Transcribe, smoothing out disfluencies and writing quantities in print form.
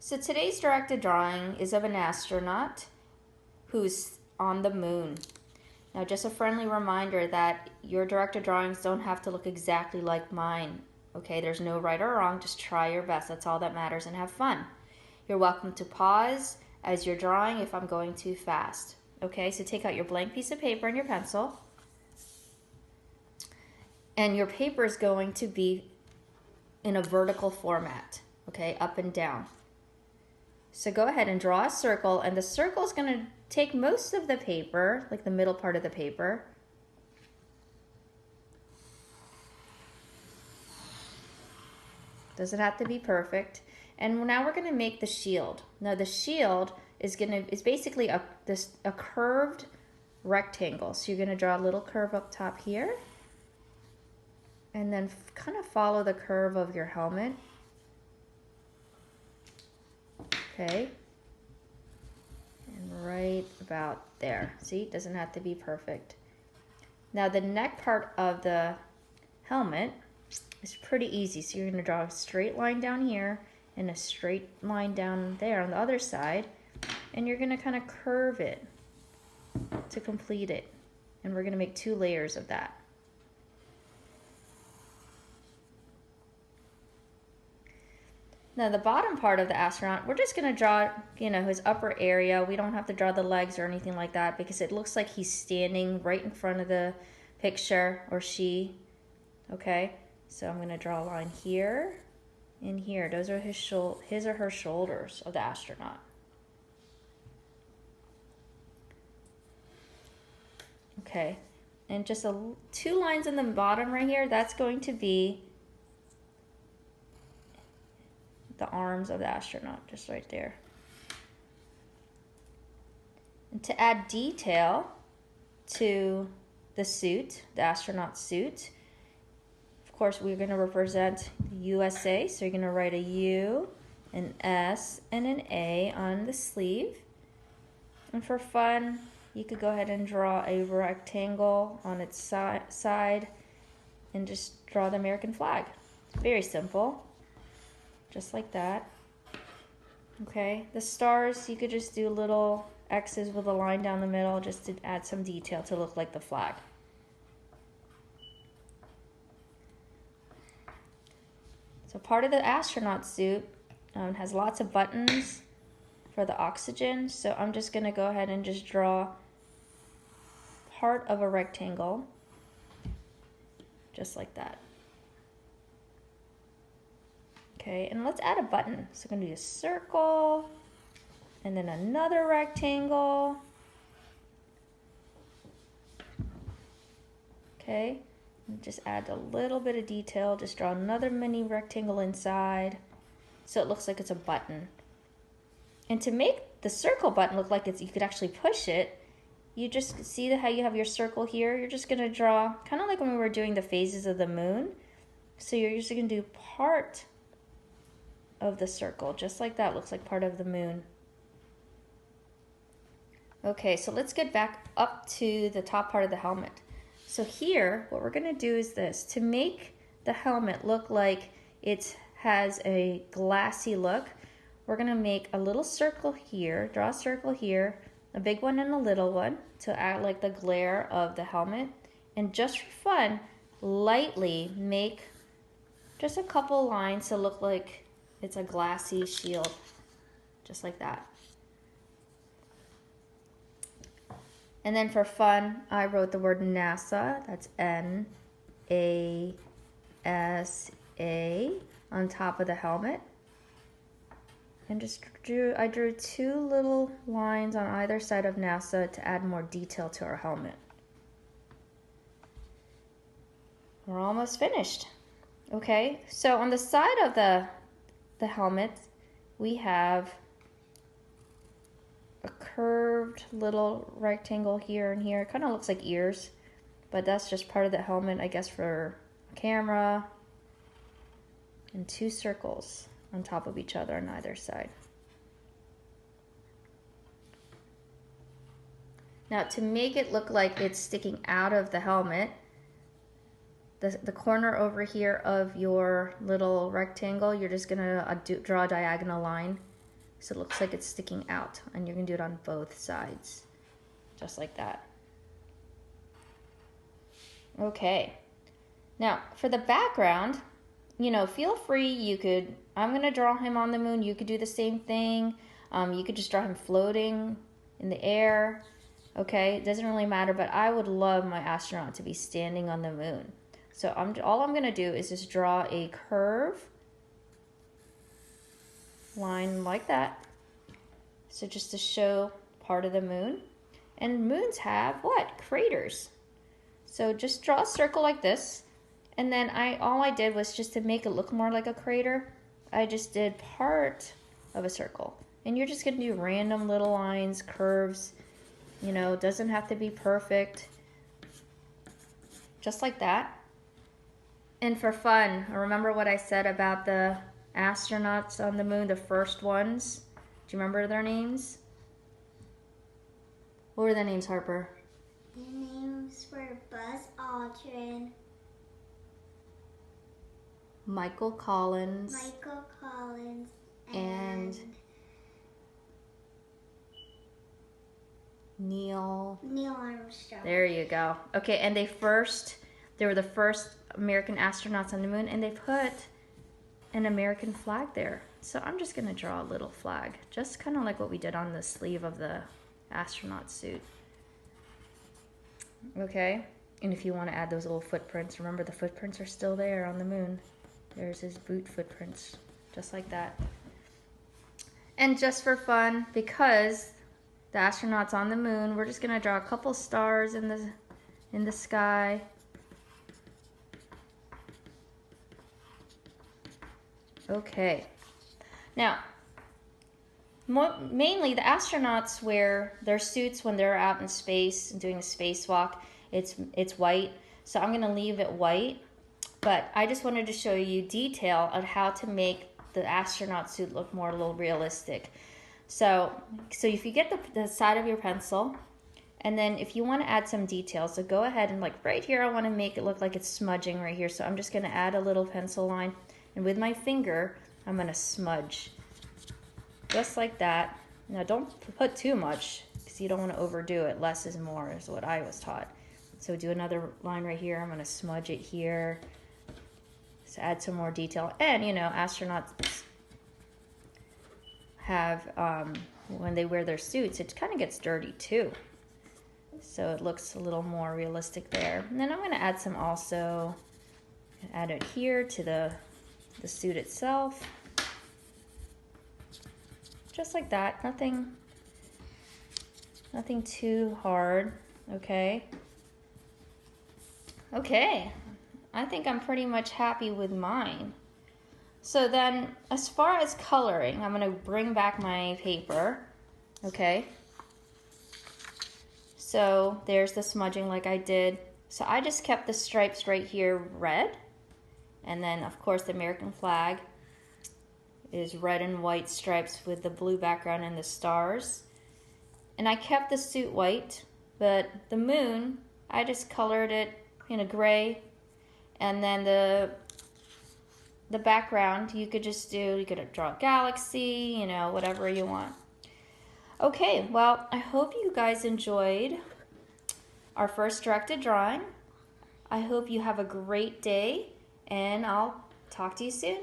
So today's directed drawing is of an astronaut who's on the moon. Now just a friendly reminder that your directed drawings don't have to look exactly like mine. Okay, there's no right or wrong, just try your best. That's all that matters, and have fun. You're welcome to pause as you're drawing if I'm going too fast. Okay, so take out your blank piece of paper and your pencil. And your paper is going to be in a vertical format, okay, up and down. So go ahead and draw a circle, and the circle is going to take most of the paper, like the middle part of the paper. Doesn't have to be perfect. And now we're going to make the shield. Now the shield is basically a curved rectangle. So you're going to draw a little curve up top here, and then kind of follow the curve of your helmet. Okay, and right about there. See, it doesn't have to be perfect. Now the neck part of the helmet is pretty easy. So you're going to draw a straight line down here and a straight line down there on the other side, and you're going to kind of curve it to complete it. And we're going to make 2 layers of that. Now the bottom part of the astronaut, we're just going to draw, his upper area. We don't have to draw the legs or anything like that because it looks like he's standing right in front of the picture, or she. Okay, so I'm going to draw a line here and here. Those are his or her shoulders of the astronaut. Okay, and just 2 lines in the bottom right here, that's going to be the arms of the astronaut, just right there. And to add detail to the suit, the astronaut suit, of course we're going to represent the USA, so you're going to write a U, an S, and an A on the sleeve. And for fun, you could go ahead and draw a rectangle on its side and just draw the American flag. Very simple. Just like that. Okay, the stars, you could just do little X's with a line down the middle just to add some detail to look like the flag. So part of the astronaut suit has lots of buttons for the oxygen, so I'm just going to go ahead and just draw part of a rectangle just like that. Okay, and let's add a button. So I'm going to do a circle, and then another rectangle. Okay, and just add a little bit of detail. Just draw another mini rectangle inside, so it looks like it's a button. And to make the circle button look like you could actually push it, you just see how you have your circle here. You're just going to draw, kind of like when we were doing the phases of the moon. So you're just going to do part of the circle, just like that. Looks like part of the moon. Okay, so let's get back up to the top part of the helmet. So here, what we're going to do is this. To make the helmet look like it has a glassy look, we're going to make a little circle here, draw a circle here, a big one and a little one to add like the glare of the helmet. And just for fun, lightly make just a couple lines to look like it's a glassy shield, just like that. And then for fun, I wrote the word NASA, that's N-A-S-A, on top of the helmet. And I drew 2 little lines on either side of NASA to add more detail to our helmet. We're almost finished. Okay, so on the side of the helmet, we have a curved little rectangle here and here. It kind of looks like ears, but that's just part of the helmet, I guess, for a camera. And 2 circles on top of each other on either side. Now to make it look like it's sticking out of the helmet, the corner over here of your little rectangle, you're just gonna draw a diagonal line so it looks like it's sticking out, and you're gonna do it on both sides, just like that. Okay, now for the background, you know, feel free, you could, I'm gonna draw him on the moon, you could do the same thing. You could just draw him floating in the air. Okay, it doesn't really matter, but I would love my astronaut to be standing on the moon. So all I'm gonna do is just draw a curve line like that. So just to show part of the moon. And moons have what? Craters. So just draw a circle like this. And then all I did was just to make it look more like a crater, I just did part of a circle. And you're just gonna do random little lines, curves, you know, it doesn't have to be perfect. Just like that. And for fun, remember what I said about the astronauts on the moon, the first ones? Do you remember their names? What were their names, Harper? Their names were Buzz Aldrin, Michael Collins, and Neil Armstrong. There you go. Okay, and they were the first American astronauts on the moon, and they put an American flag there. So I'm just gonna draw a little flag, just kind of like what we did on the sleeve of the astronaut suit. Okay, and if you want to add those little footprints, remember the footprints are still there on the moon. There's his boot footprints, just like that. And just for fun, because the astronauts on the moon, we're just gonna draw a couple stars in the sky. Okay. Now, mainly the astronauts wear their suits when they're out in space and doing a spacewalk. It's white, so I'm gonna leave it white. But I just wanted to show you detail on how to make the astronaut suit look more a little realistic. So if you get the side of your pencil, and then if you want to add some details, so go ahead and like right here, I want to make it look like it's smudging right here. So I'm just going to add a little pencil line, and with my finger, I'm going to smudge. Just like that. Now don't put too much, because you don't want to overdo it. Less is more is what I was taught. So do another line right here. I'm going to smudge it here. So add some more detail. And, you know, astronauts have, when they wear their suits, it kind of gets dirty too. So it looks a little more realistic there. And then I'm going to add some also, add it here to the suit itself. Just like that, nothing too hard, okay? Okay, I think I'm pretty much happy with mine. So then, as far as coloring, I'm gonna bring back my paper, okay? So there's the smudging like I did. So I just kept the stripes right here red. And then, of course, the American flag is red and white stripes with the blue background and the stars. And I kept the suit white, but the moon, I just colored it in a gray. And then the background, you could draw a galaxy, you know, whatever you want. Okay, well, I hope you guys enjoyed our first directed drawing. I hope you have a great day, and I'll talk to you soon.